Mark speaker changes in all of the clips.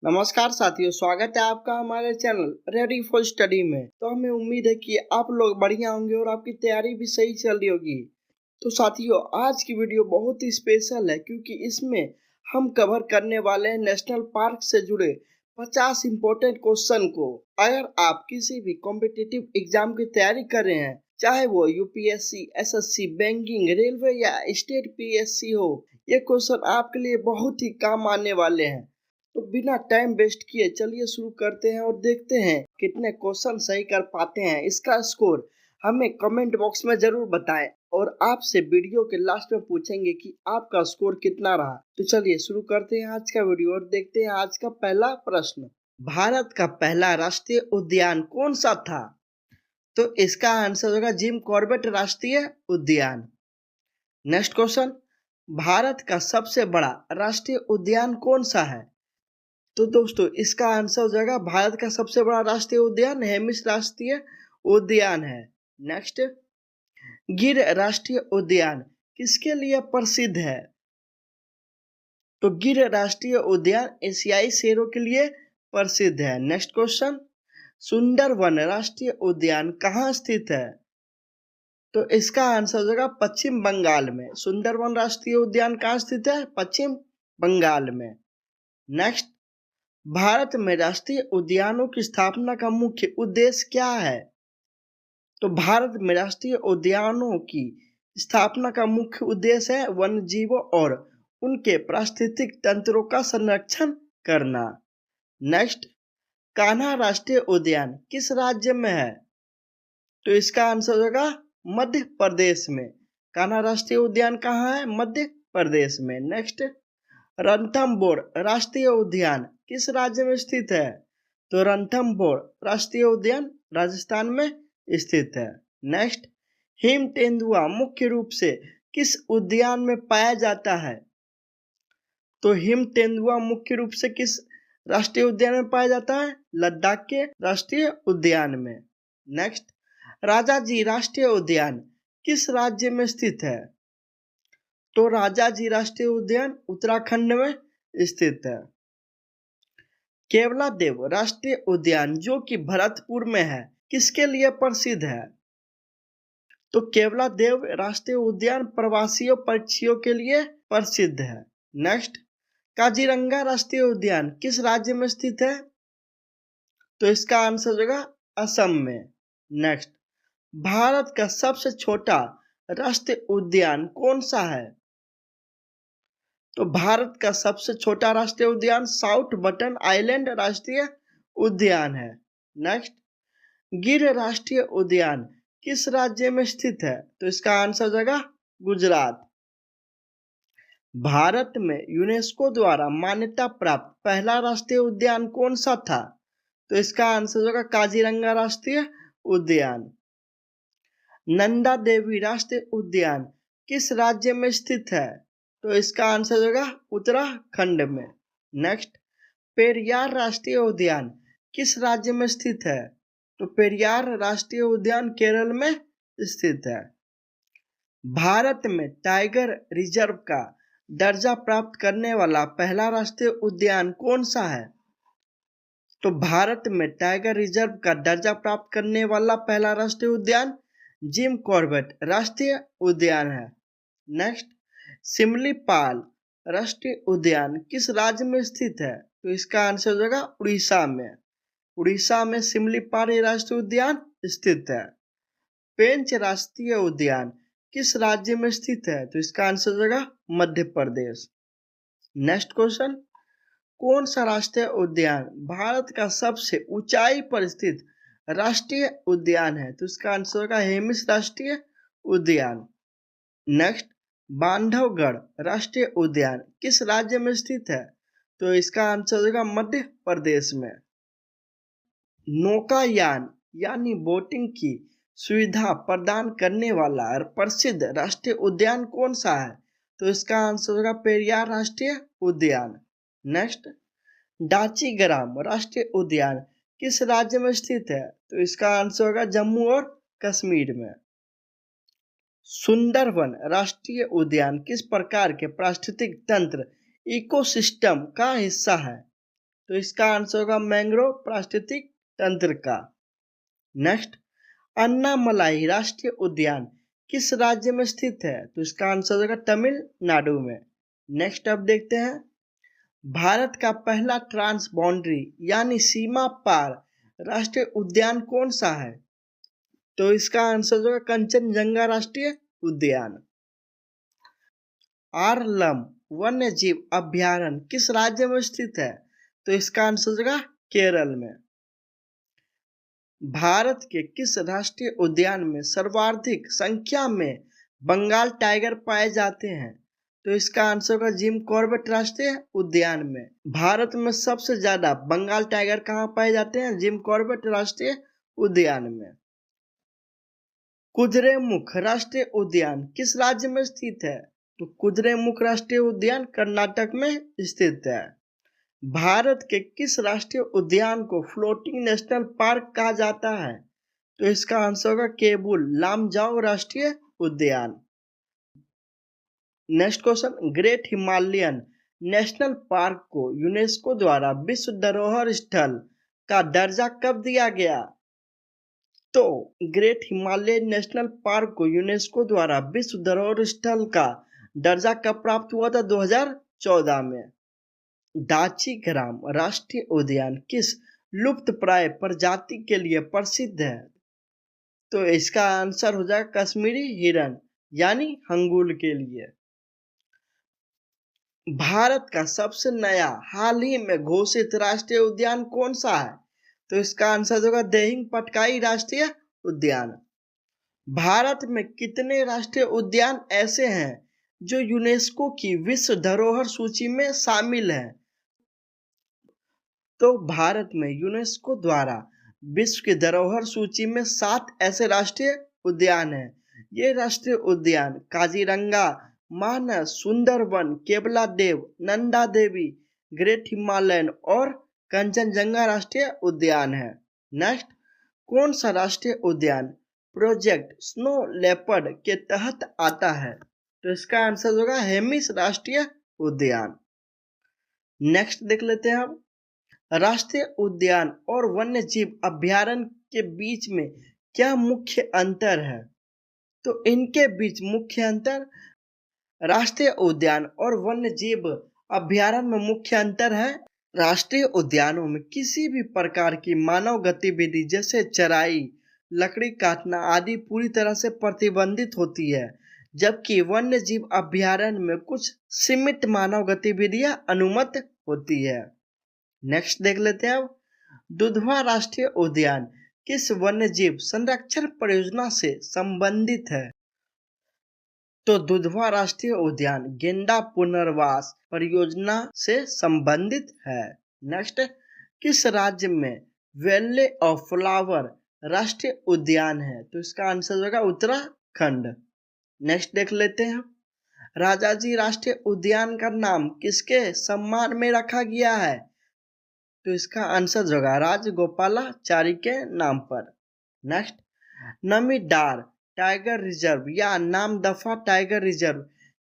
Speaker 1: नमस्कार साथियों, स्वागत है आपका हमारे चैनल रेडी फॉर स्टडी में। तो हमें उम्मीद है कि आप लोग बढ़िया होंगे और आपकी तैयारी भी सही चल रही होगी। तो साथियों, आज की वीडियो बहुत ही स्पेशल है क्योंकि इसमें हम कवर करने वाले हैं नेशनल पार्क से जुड़े 50 इम्पोर्टेंट क्वेश्चन को। अगर आप किसी भी कॉम्पिटिटिव एग्जाम की तैयारी कर रहे हैं, चाहे वो यूपीएससी, एसएससी, बैंकिंग, रेलवे या स्टेट पीएससी हो, ये क्वेश्चन आपके लिए बहुत ही काम आने वाले हैं। तो बिना टाइम वेस्ट किए चलिए शुरू करते हैं और देखते हैं कितने क्वेश्चन सही कर पाते हैं। इसका स्कोर हमें कमेंट बॉक्स में जरूर बताएं और आपसे वीडियो के लास्ट में पूछेंगे कि आपका स्कोर कितना रहा। तो चलिए शुरू करते हैं आज का वीडियो और देखते हैं आज का पहला प्रश्न। भारत का पहला राष्ट्रीय उद्यान कौन सा था? तो इसका आंसर होगा जिम कॉर्बेट राष्ट्रीय उद्यान। नेक्स्ट क्वेश्चन, भारत का सबसे बड़ा राष्ट्रीय उद्यान कौन सा है? तो दोस्तों इसका आंसर हो जाएगा भारत का सबसे बड़ा राष्ट्रीय उद्यान हेमिस राष्ट्रीय उद्यान है। नेक्स्ट, गिर राष्ट्रीय उद्यान किसके लिए प्रसिद्ध है? तो गिर राष्ट्रीय उद्यान एशियाई शेरों के लिए प्रसिद्ध है। नेक्स्ट क्वेश्चन, सुंदरवन राष्ट्रीय उद्यान कहाँ स्थित है? तो इसका आंसर हो जाएगा पश्चिम बंगाल में। सुंदरवन राष्ट्रीय उद्यान कहाँ स्थित है? पश्चिम बंगाल में। नेक्स्ट, भारत में राष्ट्रीय उद्यानों की स्थापना का मुख्य उद्देश्य क्या है? तो भारत में राष्ट्रीय उद्यानों की स्थापना का मुख्य उद्देश्य है वन्य जीवों और उनके पारिस्थितिक तंत्रों का संरक्षण करना। नेक्स्ट, कान्हा राष्ट्रीय उद्यान किस राज्य में है? तो इसका आंसर होगा मध्य प्रदेश में। कान्हा राष्ट्रीय उद्यान कहाँ है? मध्य प्रदेश में। नेक्स्ट, रणथंभौर राष्ट्रीय उद्यान किस राज्य में स्थित है? तो रणथंभौर राष्ट्रीय उद्यान राजस्थान में स्थित है। नेक्स्ट, हिम तेंदुआ मुख्य रूप से किस उद्यान में पाया जाता है? तो हिम तेंदुआ मुख्य रूप से किस राष्ट्रीय उद्यान में पाया जाता है? लद्दाख के राष्ट्रीय उद्यान में। नेक्स्ट, राजाजी राष्ट्रीय उद्यान किस राज्य में स्थित है? तो राजाजी राष्ट्रीय उद्यान उत्तराखंड में स्थित है। केवलादेव राष्ट्रीय उद्यान जो कि भरतपुर में है किसके लिए प्रसिद्ध है? तो केवलादेव राष्ट्रीय उद्यान प्रवासियों पक्षियों के लिए प्रसिद्ध है। नेक्स्ट, काजीरंगा राष्ट्रीय उद्यान किस राज्य में स्थित है? तो इसका आंसर होगा असम में। नेक्स्ट, भारत का सबसे छोटा राष्ट्रीय उद्यान कौन सा है? तो भारत का सबसे छोटा राष्ट्रीय उद्यान साउथ बटन आइलैंड राष्ट्रीय उद्यान है। नेक्स्ट, गिर राष्ट्रीय उद्यान किस राज्य में स्थित है? तो इसका आंसर हो जाएगा गुजरात। भारत में यूनेस्को द्वारा मान्यता प्राप्त पहला राष्ट्रीय उद्यान कौन सा था? तो इसका आंसर होगा काजीरंगा राष्ट्रीय उद्यान। नंदा देवी राष्ट्रीय उद्यान किस राज्य में स्थित है? तो इसका आंसर होगा उत्तराखंड में। नेक्स्ट, पेरियार राष्ट्रीय उद्यान किस राज्य में स्थित है? तो पेरियार राष्ट्रीय उद्यान केरल में स्थित है। भारत में टाइगर रिजर्व का दर्जा प्राप्त करने वाला पहला राष्ट्रीय उद्यान कौन सा है? तो भारत में टाइगर रिजर्व का दर्जा प्राप्त करने वाला पहला राष्ट्रीय उद्यान जिम कॉर्बेट राष्ट्रीय उद्यान है। नेक्स्ट, सिमलीपाल राष्ट्रीय उद्यान किस राज्य में स्थित है? तो इसका आंसर हो जाएगा उड़ीसा में। उड़ीसा में सिमलीपाल राष्ट्रीय उद्यान स्थित है। पेंच राष्ट्रीय उद्यान किस राज्य में स्थित है? तो इसका आंसर हो जाएगा मध्य प्रदेश। नेक्स्ट क्वेश्चन, कौन सा राष्ट्रीय उद्यान भारत का सबसे ऊंचाई पर स्थित राष्ट्रीय उद्यान है? तो इसका आंसर होगा हेमिस राष्ट्रीय उद्यान। नेक्स्ट, बांधवगढ़ राष्ट्रीय उद्यान किस राज्य में स्थित है? तो इसका आंसर होगा मध्य प्रदेश में। नौकायान यानी बोटिंग की सुविधा प्रदान करने वाला प्रसिद्ध राष्ट्रीय उद्यान कौन सा है? तो इसका आंसर होगा पेरियार राष्ट्रीय उद्यान। नेक्स्ट, डाचीग्राम राष्ट्रीय उद्यान किस राज्य में स्थित है? तो इसका आंसर होगा जम्मू और कश्मीर में। सुंदरवन राष्ट्रीय उद्यान किस प्रकार के पारिस्थितिक तंत्र इकोसिस्टम का हिस्सा है? तो इसका आंसर होगा मैंग्रोव पारिस्थितिक तंत्र का। नेक्स्ट, अन्नामलाई राष्ट्रीय उद्यान किस राज्य में स्थित है? तो इसका आंसर होगा तमिलनाडु में। नेक्स्ट अब देखते हैं, भारत का पहला ट्रांस बाउंड्री यानी सीमा पार राष्ट्रीय उद्यान कौन सा है? तो इसका आंसर होगा कंचनजंगा राष्ट्रीय उद्यान। आरलम वन्य जीव अभ्यारण्य किस राज्य में स्थित है? तो इसका आंसर होगा केरल में। भारत के किस राष्ट्रीय उद्यान में सर्वाधिक संख्या में बंगाल टाइगर पाए जाते हैं? तो इसका आंसर होगा जिम कॉर्बेट राष्ट्रीय उद्यान में। भारत में सबसे ज्यादा बंगाल टाइगर कहाँ पाए जाते हैं? जिम कॉर्बेट राष्ट्रीय उद्यान में। कुद्रेमुख राष्ट्रीय उद्यान किस राज्य में स्थित है? तो कुद्रेमुख राष्ट्रीय उद्यान कर्नाटक में स्थित है। भारत के किस राष्ट्रीय उद्यान को फ्लोटिंग नेशनल पार्क कहा जाता है? तो इसका आंसर होगा केबुल लामजाओ राष्ट्रीय उद्यान। Next question, great Himalayan national park को यूनेस्को द्वारा विश्व धरोहर स्थल का दर्जा कब दिया गया? तो ग्रेट हिमालयन नेशनल पार्क को यूनेस्को द्वारा विश्व धरोहर स्थल का दर्जा कब प्राप्त हुआ था? 2014 में। दाचीग्राम राष्ट्रीय उद्यान किस लुप्तप्राय प्रजाति के लिए प्रसिद्ध है? तो इसका आंसर हो जाएगा कश्मीरी हिरन यानी हंगुल के लिए। भारत का सबसे नया हाल ही में घोषित राष्ट्रीय उद्यान कौन सा है? तो इसका आंसर होगा देहिंग पटकाई राष्ट्रीय उद्यान। भारत में कितने राष्ट्रीय उद्यान ऐसे हैं जो यूनेस्को की विश्व धरोहर सूची में शामिल हैं? तो भारत में यूनेस्को द्वारा विश्व की धरोहर सूची में 7 ऐसे राष्ट्रीय उद्यान हैं। ये राष्ट्रीय उद्यान काजीरंगा, मानस, सुंदरवन, केवला देव, नंदा देवी, ग्रेट हिमालयन और कंचनजंगा राष्ट्रीय उद्यान है। नेक्स्ट, कौन सा राष्ट्रीय उद्यान प्रोजेक्ट स्नो लेपर्ड के तहत आता है? तो इसका आंसर होगा हेमिस राष्ट्रीय उद्यान। नेक्स्ट देख लेते हैं हम, राष्ट्रीय उद्यान और वन्य जीव अभ्यारण्य के बीच में क्या मुख्य अंतर है? तो इनके बीच मुख्य अंतर, राष्ट्रीय उद्यान और वन्य जीव अभ्यारण्य में मुख्य अंतर है, राष्ट्रीय उद्यानों में किसी भी प्रकार की मानव गतिविधि जैसे चराई, लकड़ी काटना आदि पूरी तरह से प्रतिबंधित होती है, जबकि वन्य जीव अभ्यारण्य में कुछ सीमित मानव गतिविधियां अनुमत होती है। नेक्स्ट देख लेते हैं अब, दुधवा राष्ट्रीय उद्यान किस वन्य जीव संरक्षण परियोजना से संबंधित है? तो दुधवा राष्ट्रीय उद्यान गेंडा पुनर्वास परियोजना से संबंधित है। नेक्स्ट, किस राज्य में वैले ऑफ फ्लावर राष्ट्रीय उद्यान है? तो इसका आंसर होगा उत्तराखंड। नेक्स्ट देख लेते हैं, राजाजी राष्ट्रीय उद्यान का नाम किसके सम्मान में रखा गया है? तो इसका आंसर होगा राजगोपालाचारी के नाम पर। नेक्स्ट, नमीडार टाइगर रिजर्व या नामदफा टाइगर रिजर्व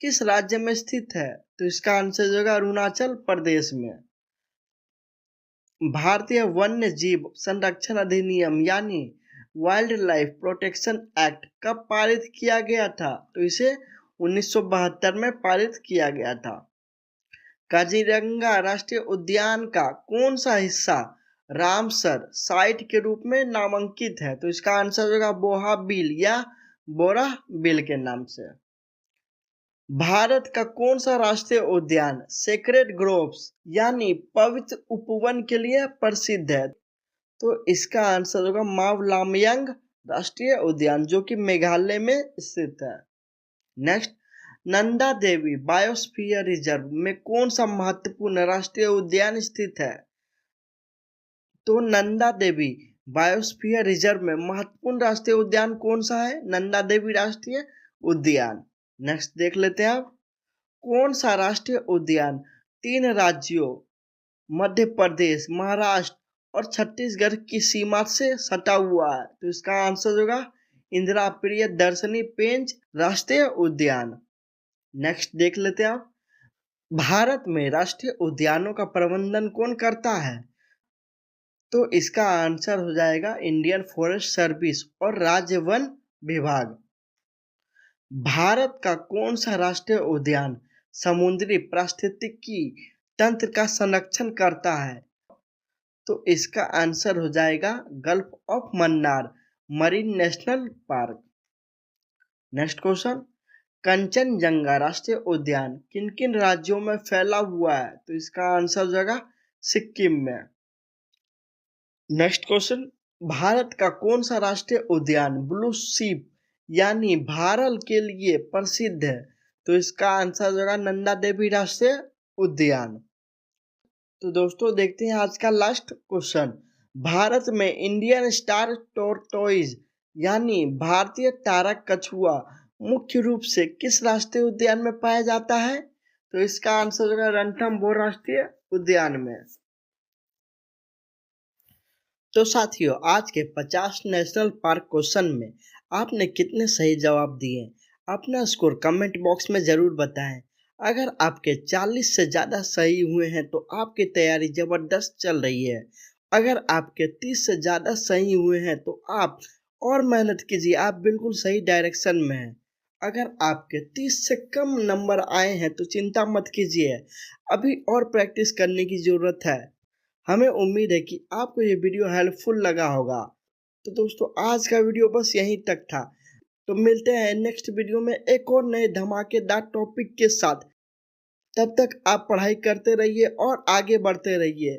Speaker 1: किस राज्य में स्थित है? तो इसका आंसर होगा अरुणाचल प्रदेश में। भारतीय वन्य जीव संरक्षण अधिनियम यानी वाइल्ड लाइफ प्रोटेक्शन एक्ट कब पारित किया गया था? तो इसे 1972 में पारित किया गया था। काजीरंगा राष्ट्रीय उद्यान का कौन सा हिस्सा रामसर साइट के रूप में नामांकित है? तो इसका आंसर होगा बोहा बिल या बोरा बिल के नाम से। भारत का कौन सा राष्ट्रीय उद्यान सेक्रेड ग्रोव्स यानी पवित्र उपवन के लिए प्रसिद्ध है? तो इसका आंसर होगा मावलामयांग राष्ट्रीय उद्यान जो कि मेघालय में स्थित है। Next, Nanda Devi biosphere reserve में कौन सा महत्वपूर्ण राष्ट्रीय उद्यान स्थित है? तो नंदा देवी बायोस्फीयर रिजर्व में महत्वपूर्ण राष्ट्रीय उद्यान कौन सा है? नंदा देवी राष्ट्रीय उद्यान। नेक्स्ट देख लेते हैं आप, कौन सा राष्ट्रीय उद्यान 3 राज्यों मध्य प्रदेश, महाराष्ट्र और छत्तीसगढ़ की सीमा से सटा हुआ है? तो इसका आंसर होगा इंदिरा प्रियदर्शनी पेंच राष्ट्रीय उद्यान। नेक्स्ट देख लेते हैं आप, भारत में राष्ट्रीय उद्यानों का प्रबंधन कौन करता है? तो इसका आंसर हो जाएगा इंडियन फॉरेस्ट सर्विस और राज्य वन विभाग। भारत का कौन सा राष्ट्रीय उद्यान समुद्री पारिस्थितिकी तंत्र का संरक्षण करता है? तो इसका आंसर हो जाएगा gulf of Mannar marine national park. Next question, Kanchenjunga राष्ट्रीय उद्यान किन किन राज्यों में फैला हुआ है? तो इसका आंसर हो जाएगा सिक्किम में। नेक्स्ट क्वेश्चन, भारत का कौन सा राष्ट्रीय उद्यान ब्लू शीप यानी भारल के लिए प्रसिद्ध है? तो इसका आंसर हो जाएगा नंदा देवी राष्ट्रीय उद्यान। तो दोस्तों देखते हैं आज का लास्ट क्वेश्चन, भारत में इंडियन स्टार टोरटोइज यानी भारतीय तारक कछुआ मुख्य रूप से किस राष्ट्रीय उद्यान में पाया जाता है? तो इसका आंसर होगा रणथंभौर राष्ट्रीय उद्यान में। तो साथियों आज के 50 नेशनल पार्क क्वेश्चन में आपने कितने सही जवाब दिए? अपना स्कोर कमेंट बॉक्स में जरूर बताएं। अगर आपके 40 से ज़्यादा सही हुए हैं तो आपकी तैयारी ज़बरदस्त चल रही है। अगर आपके 30 से ज़्यादा सही हुए हैं तो आप और मेहनत कीजिए, आप बिल्कुल सही डायरेक्शन में हैं। अगर आपके 30 से कम नंबर आए हैं तो चिंता मत कीजिए, अभी और प्रैक्टिस करने की ज़रूरत है। हमें उम्मीद है कि आपको ये वीडियो हेल्पफुल लगा होगा। तो दोस्तों आज का वीडियो बस यहीं तक था। तो मिलते हैं नेक्स्ट वीडियो में एक और नए धमाकेदार टॉपिक के साथ। तब तक आप पढ़ाई करते रहिए और आगे बढ़ते रहिए।